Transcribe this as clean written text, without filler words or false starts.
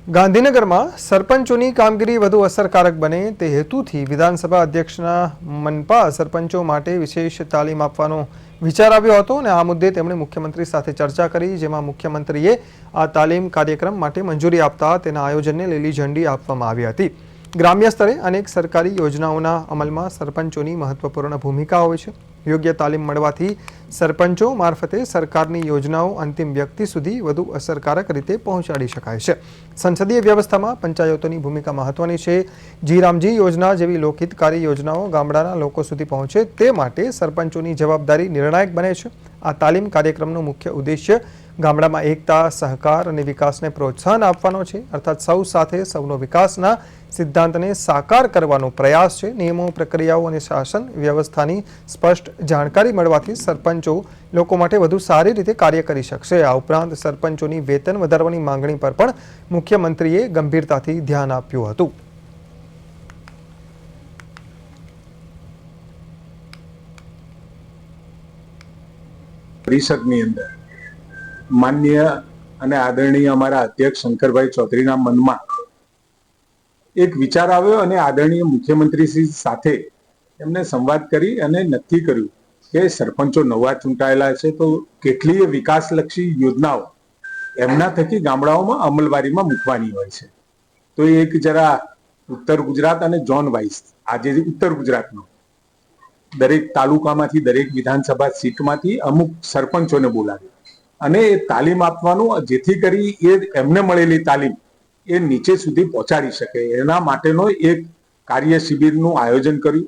ગાંધીનગરમાં સરપંચોની કામગીરી વધુ અસરકારક બને તે હેતુથી વિધાનસભા અધ્યક્ષના મનપા સરપંચો માટે વિશેષ તાલીમ આપવાનો વિચાર આવ્યો હતો અને આ મુદ્દે તેમણે મુખ્યમંત્રી સાથે ચર્ચા કરી, જેમાં મુખ્યમંત્રીએ આ તાલીમ કાર્યક્રમ માટે મંજૂરી આપતા તેના આયોજનને લીલી ઝંડી આપવામાં આવી હતી। ગ્રામ્ય સ્તરે અનેક સરકારી યોજનાઓના અમલમાં સરપંચોની મહત્વપૂર્ણ ભૂમિકા હોય છે। યોગ્ય તાલીમ મળવાથી સરપંચો મારફતે સરકારની યોજનાઓ અંતિમ વ્યક્તિ સુધી વધુ અસરકારક રીતે પહોંચાડી શકાય છે। સંસદીય વ્યવસ્થામાં પંચાયતોની ભૂમિકા મહત્વની છે। જી રામજી યોજના જેવી લોકહિતકારી યોજનાઓ ગામડાના લોકો સુધી પહોંચે તે માટે સરપંચોની જવાબદારી નિર્ણાયક બને છે। આ તાલીમ કાર્યક્રમનો મુખ્ય ઉદ્દેશ્ય ગામડામાં એકતા, સહકાર અને વિકાસને પ્રોત્સાહન આપવાનો છે, અર્થાત સૌ સાથે સૌનો વિકાસના સિદ્ધાંતને સાકાર કરવાનો પ્રયાસ છે। નિયમો, પ્રક્રિયાઓ અને શાસન વ્યવસ્થાની સ્પષ્ટ જાણકારી મળવાથી સરપંચો લોકો માટે વધુ સારી રીતે કાર્ય કરી શકશે। આ ઉપરાંત સરપંચોની વેતન વધારવાની માંગણી પર પણ મુખ્યમંત્રીએ ગંભીરતાથી ધ્યાન આપ્યું હતું। પરિષદની અંદર માનનીય અને આદરણીય અમારા અધ્યક્ષ શંકરભાઈ ચૌધરીના મનમાં એક વિચાર આવ્યો અને આદરણીય મુખ્યમંત્રી શ્રી સાથે એમને સંવાદ કરી અને નક્કી કર્યું કે સરપંચો નવા ચૂંટાયેલા છે તો કેટલીય વિકાસલક્ષી યોજનાઓ એમના થકી ગામડાઓમાં અમલવારીમાં મૂકવાની હોય છે। તો એક જરા ઉત્તર ગુજરાત અને ઝોન વાઇઝ આજે ઉત્તર ગુજરાતનો દરેક તાલુકામાંથી દરેક વિધાનસભા સીટમાંથી અમુક સરપંચોને બોલાવી અને એ તાલીમ આપવાનું, જેથી કરી એ એમને મળેલી તાલીમ એ નીચે સુધી પહોંચાડી શકે એના માટેનો એક કાર્ય શિબિરનું આયોજન કર્યું।